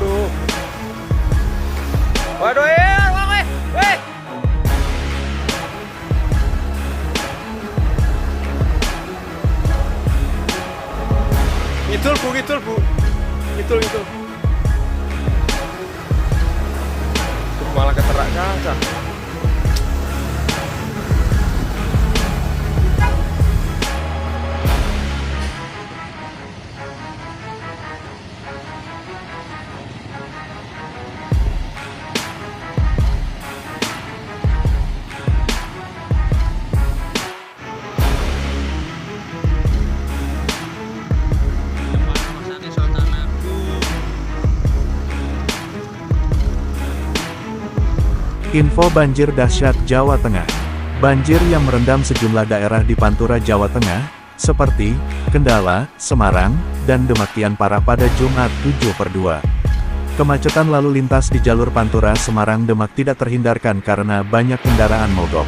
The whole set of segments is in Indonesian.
Waduh. Waduh, weh. Ngitul bu. Ngitul. Malah keterak kaca. Info banjir dahsyat Jawa Tengah. Banjir yang merendam sejumlah daerah di Pantura Jawa Tengah, seperti Kendala, Semarang, dan Demak kian parah pada Jumat 7/2. Kemacetan lalu lintas di jalur Pantura Semarang Demak tidak terhindarkan karena banyak kendaraan mogok.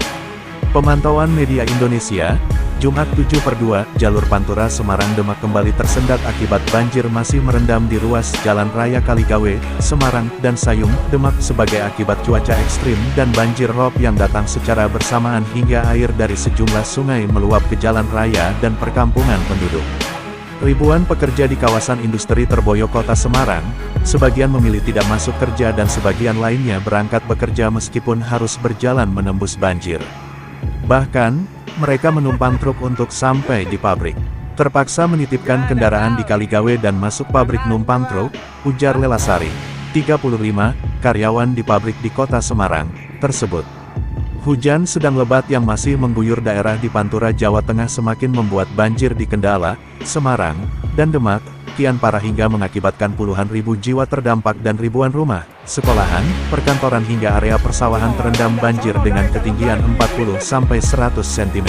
Pemantauan media Indonesia, Jumat 7/2, jalur Pantura Semarang Demak kembali tersendat akibat banjir masih merendam di ruas Jalan Raya Kaligawe, Semarang, dan Sayung, Demak sebagai akibat cuaca ekstrim dan banjir rob yang datang secara bersamaan hingga air dari sejumlah sungai meluap ke jalan raya dan perkampungan penduduk. Ribuan pekerja di kawasan industri Terboyo Kota Semarang, sebagian memilih tidak masuk kerja dan sebagian lainnya berangkat bekerja meskipun harus berjalan menembus banjir. Bahkan, mereka menumpang truk untuk sampai di pabrik. Terpaksa menitipkan kendaraan di Kaligawe dan masuk pabrik numpang truk, ujar Lelasari, 35, karyawan di pabrik di kota Semarang, tersebut. Hujan sedang lebat yang masih mengguyur daerah di Pantura Jawa Tengah semakin membuat banjir di Kendala, Semarang, dan Demak, kian parah hingga mengakibatkan puluhan ribu jiwa terdampak dan ribuan rumah, sekolahan, perkantoran hingga area persawahan terendam banjir dengan ketinggian 40-100 cm.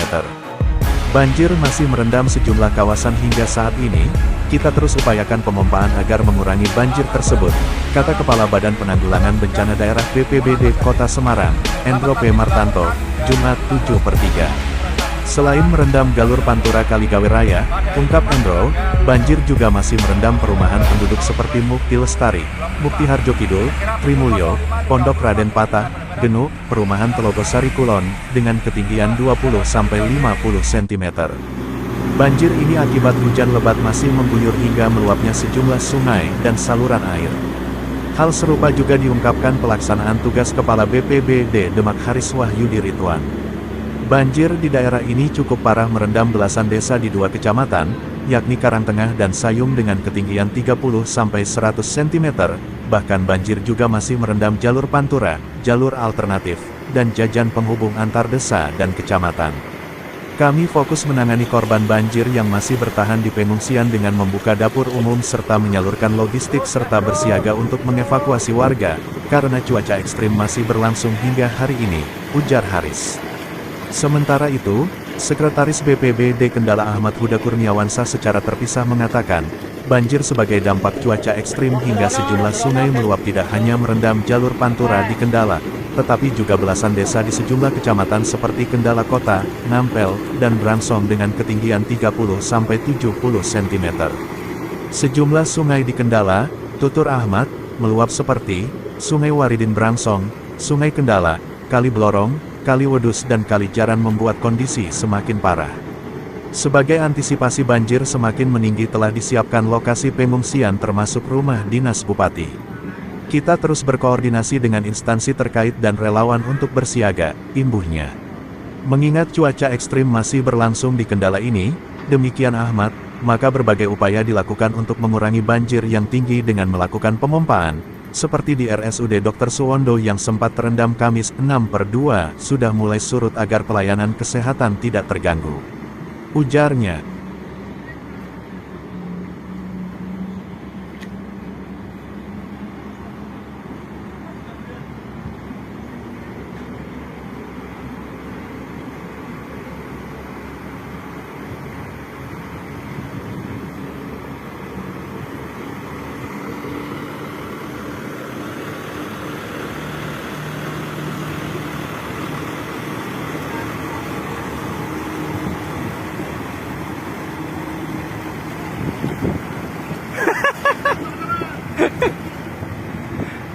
Banjir masih merendam sejumlah kawasan hingga saat ini, kita terus upayakan pemompaan agar mengurangi banjir tersebut, kata Kepala Badan Penanggulangan Bencana Daerah BPBD Kota Semarang, Endro P. Martanto, Jumat 7/3. Selain merendam jalur Pantura Kaligawe Raya, ungkap Endro, banjir juga masih merendam perumahan penduduk seperti Mukti Lestari, Mukti Harjo Kidul, Trimulyo, Pondok Raden Patah, Genuk, perumahan Telogosari Kulon, dengan ketinggian 20-50 cm. Banjir ini akibat hujan lebat masih mengguyur hingga meluapnya sejumlah sungai dan saluran air. Hal serupa juga diungkapkan pelaksanaan tugas Kepala BPBD Demak Haris Wahyudi Ridwan. Banjir di daerah ini cukup parah merendam belasan desa di 2 kecamatan, yakni Karangtengah dan Sayung dengan ketinggian 30-100 cm, bahkan banjir juga masih merendam jalur Pantura, jalur alternatif, dan jajan penghubung antar desa dan kecamatan. Kami fokus menangani korban banjir yang masih bertahan di pengungsian dengan membuka dapur umum serta menyalurkan logistik serta bersiaga untuk mengevakuasi warga, karena cuaca ekstrim masih berlangsung hingga hari ini, ujar Haris. Sementara itu, Sekretaris BPBD Kendala Ahmad Huda Kurniawansyah secara terpisah mengatakan, banjir sebagai dampak cuaca ekstrim hingga sejumlah sungai meluap tidak hanya merendam jalur Pantura di Kendala, tetapi juga belasan desa di sejumlah kecamatan seperti Kendala Kota, Nampel, dan Brangsong dengan ketinggian 30-70 cm. Sejumlah sungai di Kendala, tutur Ahmad, meluap seperti Sungai Waridin Brangsong, Sungai Kendala, Kali Blorong, Kali Wedus dan Kali Jaran membuat kondisi semakin parah. Sebagai antisipasi banjir semakin meninggi telah disiapkan lokasi pengungsian termasuk rumah dinas Bupati. Kita terus berkoordinasi dengan instansi terkait dan relawan untuk bersiaga, imbuhnya. Mengingat cuaca ekstrim masih berlangsung di Kendala ini, demikian Ahmad, maka berbagai upaya dilakukan untuk mengurangi banjir yang tinggi dengan melakukan pemompaan, seperti di RSUD Dr. Suwondo yang sempat terendam Kamis 6/2 sudah mulai surut agar pelayanan kesehatan tidak terganggu, ujarnya.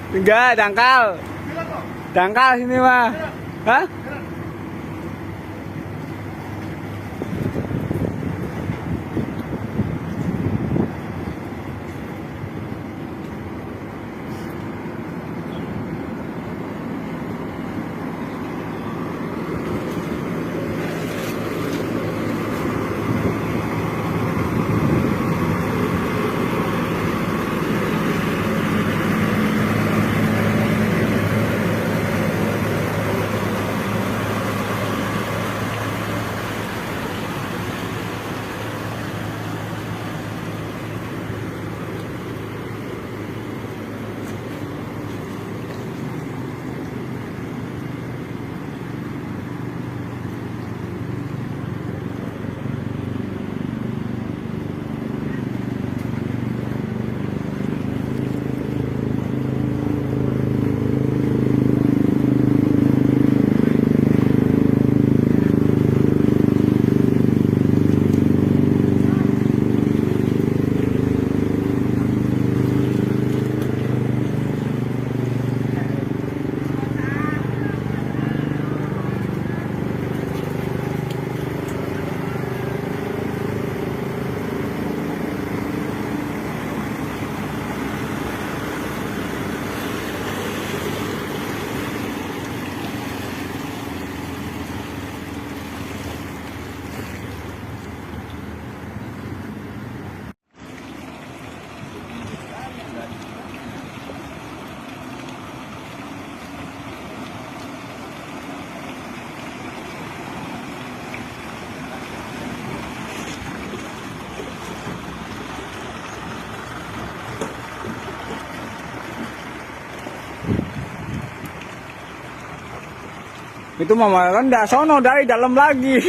Enggak, dangkal. Dangkal sini mah. Hah? Itu mama kan nggak sono dari dalam lagi.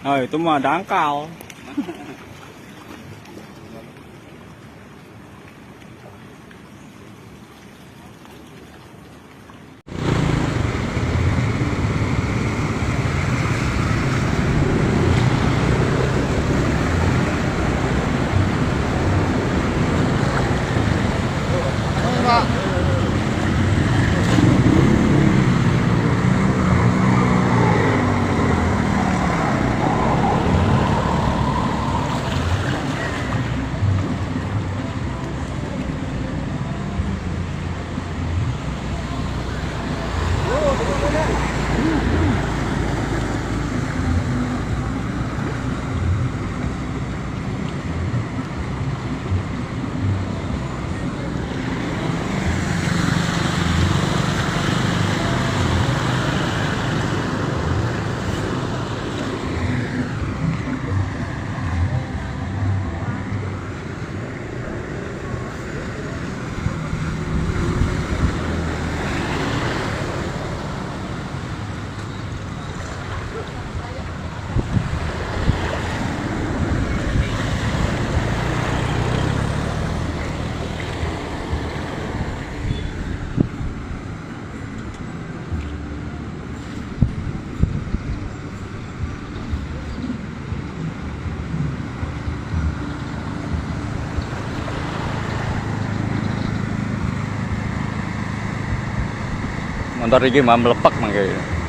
Oh, itu mah dangkal. Motor iki mah melepak mangke.